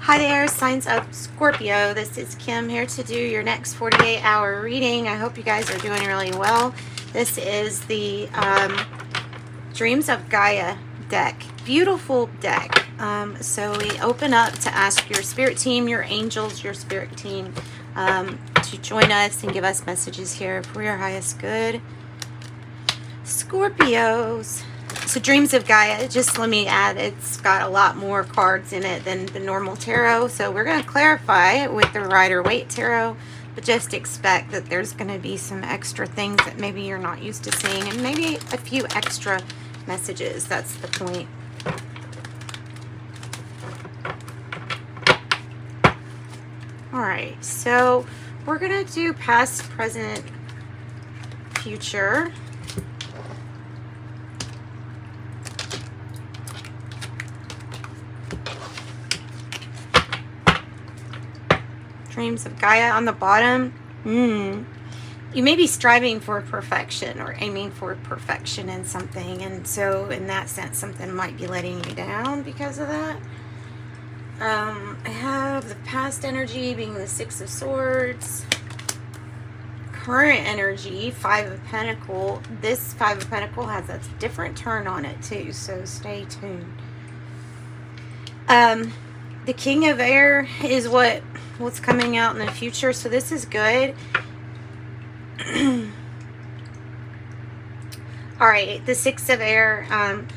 Hi there, signs of Scorpio. This is Kim here to do your next 48-hour reading. I hope you guys are doing really well. This is the Dreams of Gaia deck. Beautiful deck. So we open up to ask your spirit team, your angels, your spirit team to join us and give us messages here for your highest good. Scorpios. So Dreams of Gaia, just let me add, it's got a lot more cards in it than the normal tarot. So we're going to clarify with the Rider-Waite Tarot, but just expect that there's going to be some extra things that maybe you're not used to seeing, and maybe a few extra messages. That's the point. All right, so we're going to do past, present, future. Dreams of Gaia on the bottom. You may be striving for perfection or aiming for perfection in something, and so in that sense something might be letting you down because of that. I have the past energy being the Six of Swords. Current energy, Five of Pentacles. This Five of Pentacles has a different turn on it too, so stay tuned. The King of Air is what's coming out in the future, so this is good. All right, the Six of Air,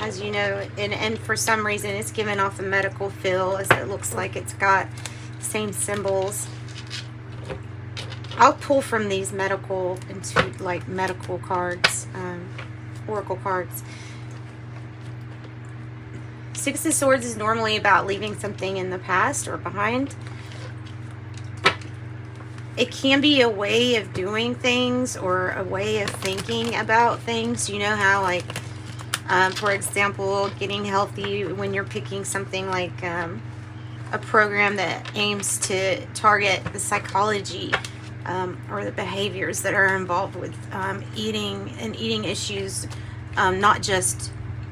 as you know, and for some reason it's given off a medical feel, as it looks like it's got the same symbols. I'll pull from these medical into like medical cards, oracle cards. Six of Swords is normally about leaving something in the past or behind. It can be a way of doing things or a way of thinking about things. You know how, like, for example, getting healthy, when you're picking something like a program that aims to target the psychology or the behaviors that are involved with eating and eating issues, not just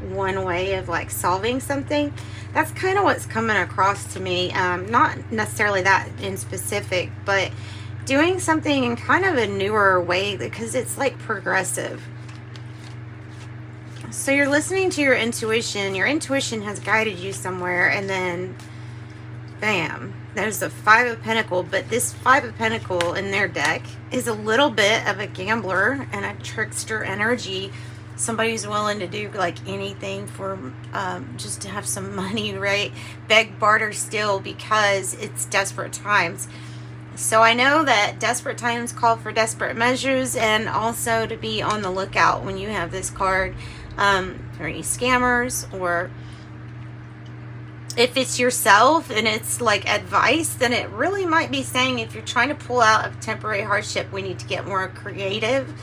one way of like solving something. That's kind of what's coming across to me. Not necessarily that in specific, but doing something in kind of a newer way, because it's like progressive. So you're listening to your intuition. Your intuition has guided you somewhere, and then bam, there's the Five of Pentacles. But this Five of Pentacles in their deck is a little bit of a gambler and a trickster energy. Somebody's willing to do like anything for just to have some money, right? Beg, barter, steal, because it's desperate times. So I know that desperate times call for desperate measures, and also to be on the lookout when you have this card for any scammers, or if it's yourself and it's like advice, then it really might be saying if you're trying to pull out of temporary hardship, we need to get more creative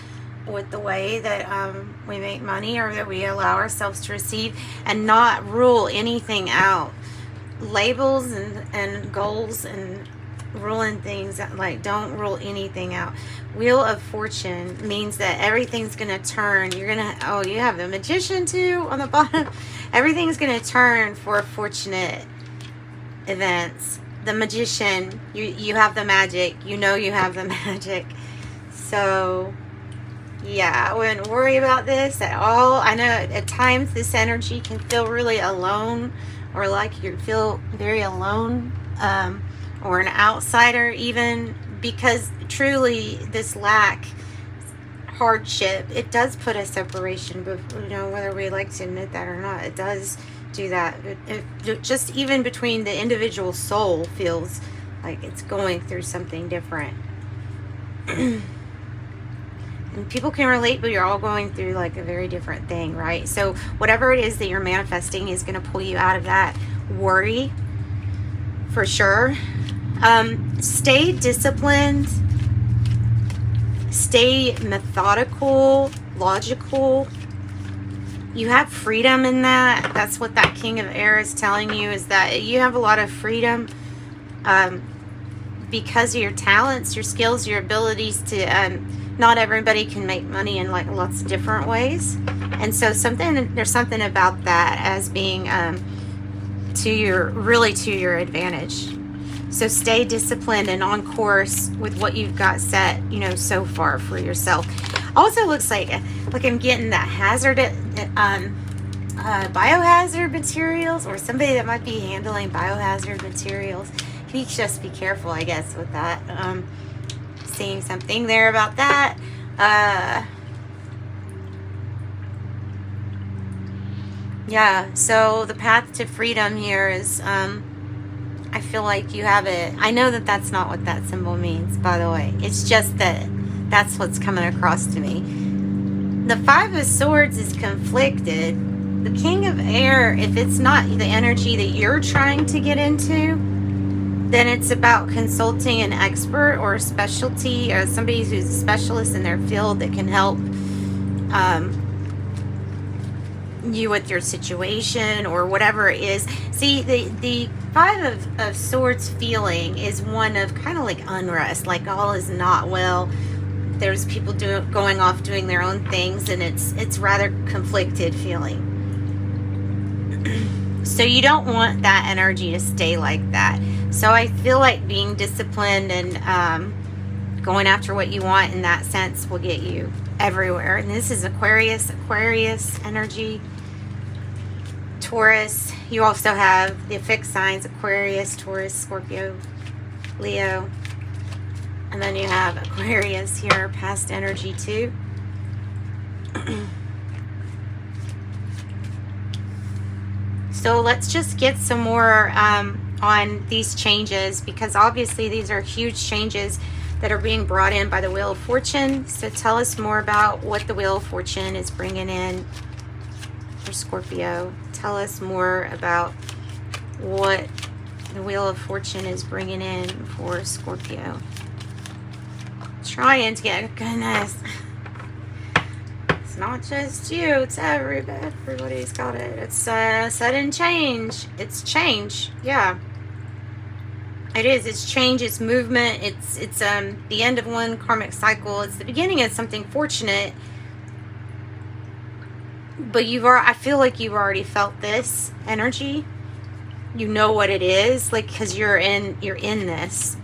with the way that we make money, or that we allow ourselves to receive, and not rule anything out. Labels and goals and ruling things, like, don't rule anything out. Wheel of Fortune means that everything's gonna turn. You're gonna, oh, you have the Magician too on the bottom. Everything's gonna turn for fortunate events. The Magician, you have the magic. You know you have the magic. So yeah, I wouldn't worry about this at all. I know at times this energy can feel really alone, or like you feel very alone, or an outsider even, because truly this lack, hardship, it does put a separation, but you know, whether we like to admit that or not, it does do that. It just even between the individual soul feels like it's going through something different. And people can relate, but you're all going through like a very different thing, right? So whatever it is that you're manifesting is going to pull you out of that worry for sure. Stay disciplined, stay methodical, logical. You have freedom in that. That's what that King of Air is telling you, is that you have a lot of freedom because of your talents, your skills, your abilities to not everybody can make money in like lots of different ways, and so there's something about that as being to your advantage. So stay disciplined and on course with what you've got set, you know, so far for yourself. Also looks like I'm getting that biohazard materials, or somebody that might be handling biohazard materials. You just be careful, I guess, with that. Seeing something there about that. Yeah, so the path to freedom here is, I feel like you have it. I know that that's not what that symbol means, by the way. It's just that that's what's coming across to me. The Five of Swords is conflicted. The King of Air, if it's not the energy that you're trying to get into, then it's about consulting an expert or a specialty, or somebody who's a specialist in their field that can help you with your situation or whatever it is. See, the Five of Swords feeling is one of kind of like unrest, like all is not well. There's people going off doing their own things, and it's rather conflicted feeling. So you don't want that energy to stay like that. So I feel like being disciplined and going after what you want in that sense will get you everywhere. And this is Aquarius energy. Taurus, you also have the fixed signs: Aquarius, Taurus, Scorpio, Leo. And then you have Aquarius here, past energy too. So let's just get some more on these changes, because obviously these are huge changes that are being brought in by the Wheel of Fortune. So tell us more about what the Wheel of Fortune is bringing in for Scorpio. Tell us more about what the Wheel of Fortune is bringing in for Scorpio. Trying to get, goodness, it's not just you, it's everybody's got it. It's sudden change. It's change. Yeah, it is. It's change. It's movement. It's the end of one karmic cycle. It's the beginning of something fortunate. But I feel like you've already felt this energy. You know what it is, like, because you're in this.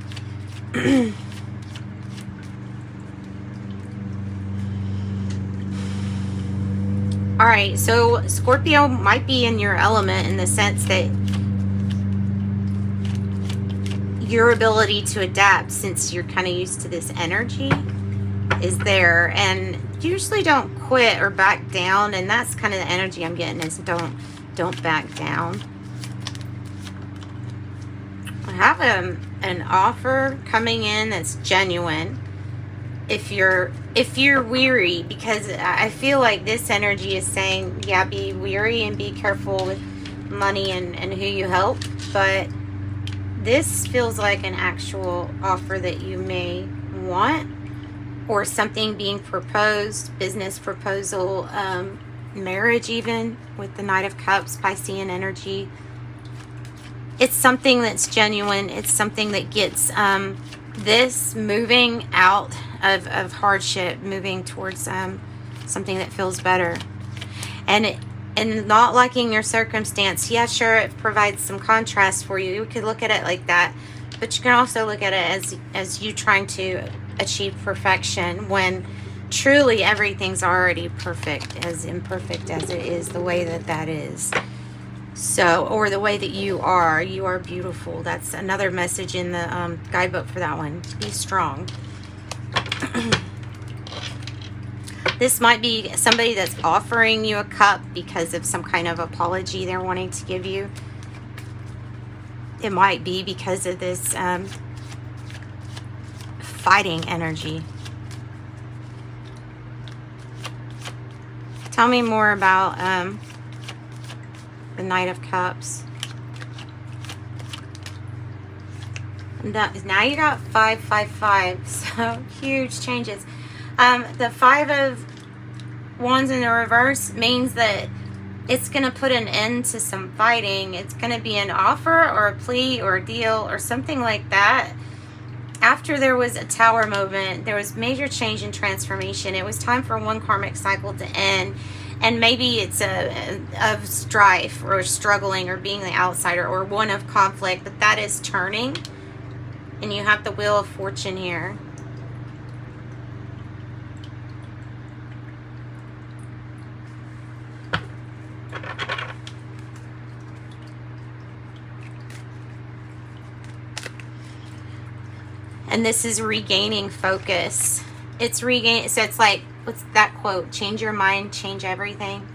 All right, so Scorpio might be in your element in the sense that your ability to adapt, since you're kind of used to this energy, is there. And usually don't quit or back down, and that's kind of the energy I'm getting, is don't back down. I have an offer coming in that's genuine. If you're weary, because I feel like this energy is saying, yeah, be weary and be careful with money and who you help. But this feels like an actual offer that you may want, or something being proposed, business proposal, marriage, even with the Knight of Cups, Piscean energy. It's something that's genuine. It's something that gets this moving out of hardship, moving towards something that feels better. And not liking your circumstance, yeah, sure, it provides some contrast for you. You could look at it like that, but you can also look at it as you trying to achieve perfection, when truly everything's already perfect, as imperfect as it is, the way that is. So, or the way that you are beautiful. That's another message in the guidebook for that one. Be strong. This might be somebody that's offering you a cup because of some kind of apology they're wanting to give you. It might be because of this fighting energy. Tell me more about the Knight of Cups. Now you got 555, so huge changes. The Five of Wands in the reverse means that it's going to put an end to some fighting. It's going to be an offer or a plea or a deal or something like that. After there was a Tower moment, there was major change and transformation. It was time for one karmic cycle to end. And maybe it's of strife or struggling or being the outsider, or one of conflict, but that is turning. And you have the Wheel of Fortune here. And this is regaining focus. It's regaining, so it's like, what's that quote? Change your mind, change everything.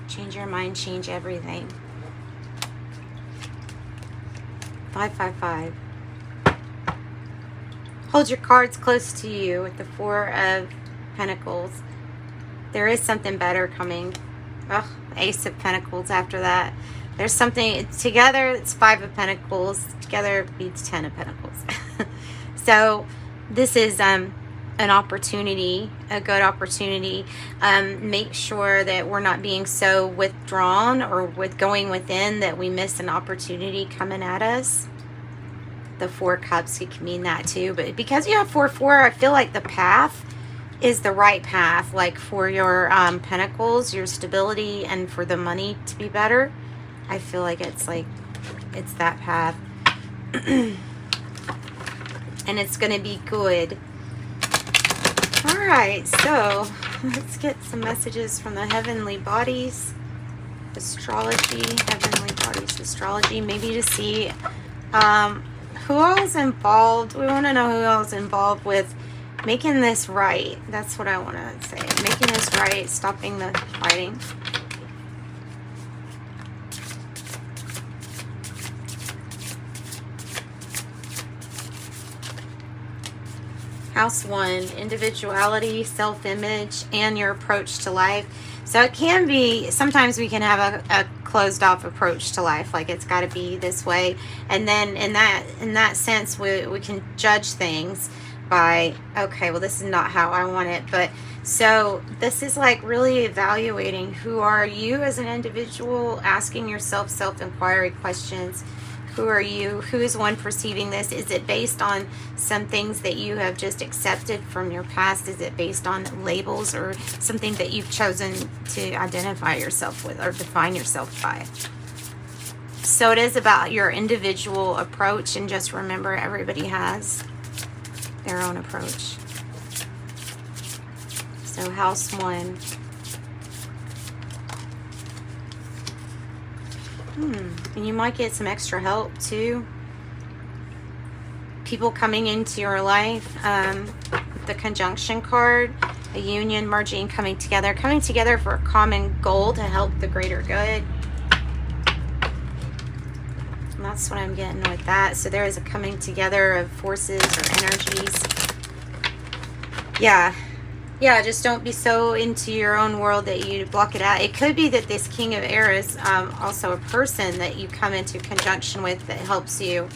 Change your mind, change everything. 555. Hold your cards close to you with the Four of Pentacles. There is something better coming. Oh, Ace of Pentacles after that. There's something, together it's Five of Pentacles. Together beats 10 of Pentacles. So this is an opportunity, a good opportunity. Make sure that we're not being so withdrawn or with going within that we miss an opportunity coming at us. The Four Cups, it can mean that too. But because you have 4-4, I feel like the path is the right path. Like for your Pentacles, your stability, and for the money to be better. I feel like it's that path. And it's going to be good. Alright, so let's get some messages from the heavenly bodies. Astrology, heavenly bodies, astrology. Maybe to see who else involved. We want to know who else involved with making this right. That's what I want to say. Making this right, stopping the fighting. House 1, individuality, self-image, and your approach to life. So it can be, sometimes we can have a closed off approach to life, like it's got to be this way. And then in that sense, we can judge things by, okay, well, this is not how I want it. But so this is like really evaluating who are you as an individual, asking yourself self-inquiry questions. Who are you? Who is one perceiving this? Is it based on some things that you have just accepted from your past? Is it based on labels or something that you've chosen to identify yourself with or define yourself by? So it is about your individual approach, and just remember everybody has their own approach. So House 1. And you might get some extra help too. People coming into your life. The Conjunction card, a union, merging, coming together for a common goal to help the greater good. And that's what I'm getting with that. So there is a coming together of forces or energies. Yeah, just don't be so into your own world that you block it out. It could be that this King of Air is also a person that you come into conjunction with that helps you.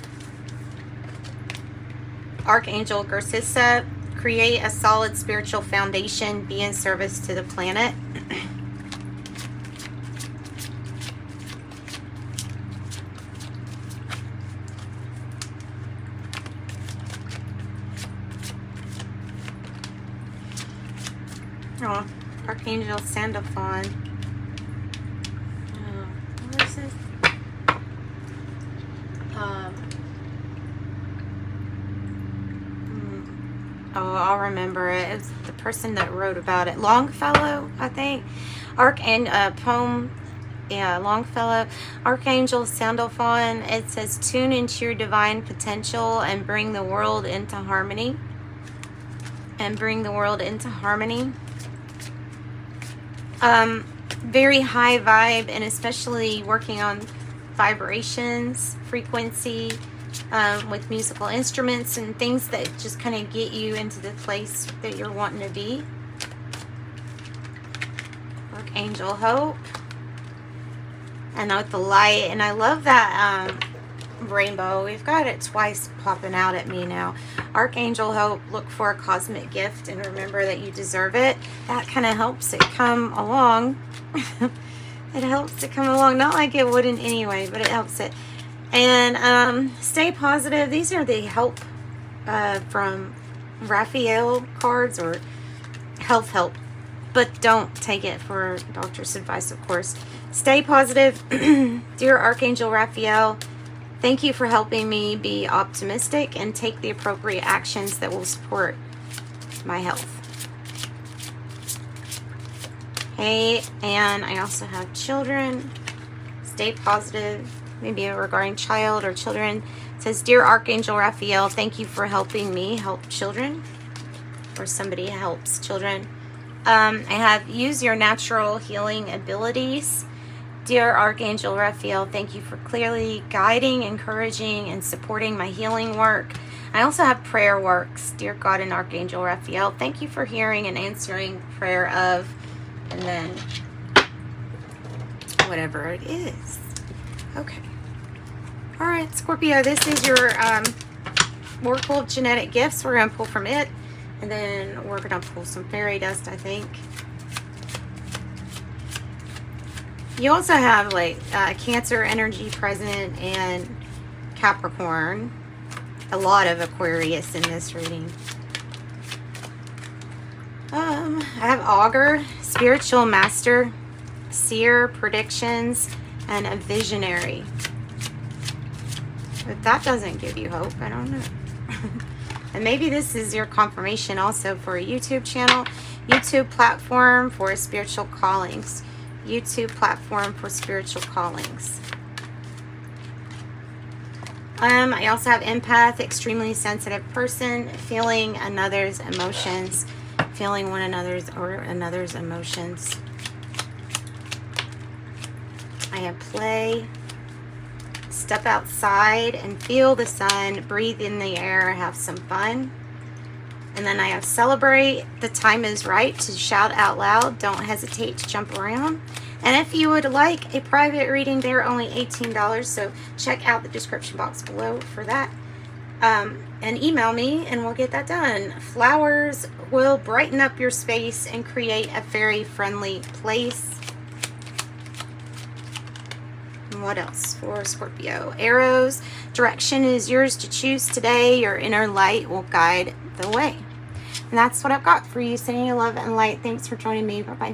Archangel Garcissa, create a solid spiritual foundation, be in service to the planet. Oh, Archangel Sandalphon. What is this? Oh, I'll remember it. It's the person that wrote about it. Longfellow, I think. Poem. Yeah, Longfellow. Archangel Sandalphon. It says, tune into your divine potential and bring the world into harmony. Very high vibe, and especially working on vibrations, frequency, with musical instruments and things that just kind of get you into the place that you're wanting to be. Archangel Hope. And with the light, and I love that rainbow. We've got it twice popping out at me now. Archangel Hope, look for a cosmic gift and remember that you deserve it. That kind of helps it come along. It helps it come along, not like it wouldn't anyway, but it helps it. And stay positive. These are the help from Raphael cards, or health help, but don't take it for doctor's advice, of course. Stay positive. Dear Archangel Raphael, Thank you for helping me be optimistic and take the appropriate actions that will support my health. Hey, and I also have children. Stay positive, maybe regarding child or children. It says, Dear Archangel Raphael, thank you for helping me help children, or somebody helps children. I have use your natural healing abilities. Dear Archangel Raphael, thank you for clearly guiding, encouraging, and supporting my healing work. I also have prayer works. Dear God and Archangel Raphael, thank you for hearing and answering prayer of, and then whatever it is. Okay. All right, Scorpio, this is your Oracle of Genetic Gifts. We're going to pull from it, and then we're going to pull some fairy dust, I think. You also have like Cancer energy present and Capricorn. A lot of Aquarius in this reading. I have Augur, Spiritual Master, Seer, Predictions, and a Visionary. But that doesn't give you hope, I don't know. And maybe this is your confirmation also for a YouTube channel, YouTube platform for spiritual callings. YouTube platform for spiritual callings. I also have empath, extremely sensitive person, feeling another's emotions, feeling one another's or another's emotions. I have play, step outside and feel the sun, breathe in the air, have some fun. And then I have celebrate, the time is right to shout out loud, don't hesitate to jump around. And if you would like a private reading, they're only $18, so check out the description box below for that. And email me and we'll get that done. Flowers will brighten up your space and create a very friendly place. And what else for Scorpio? Arrows, direction is yours to choose today. Your inner light will guide the way. And that's what I've got for you. Sending you love and light. Thanks for joining me. Bye-bye.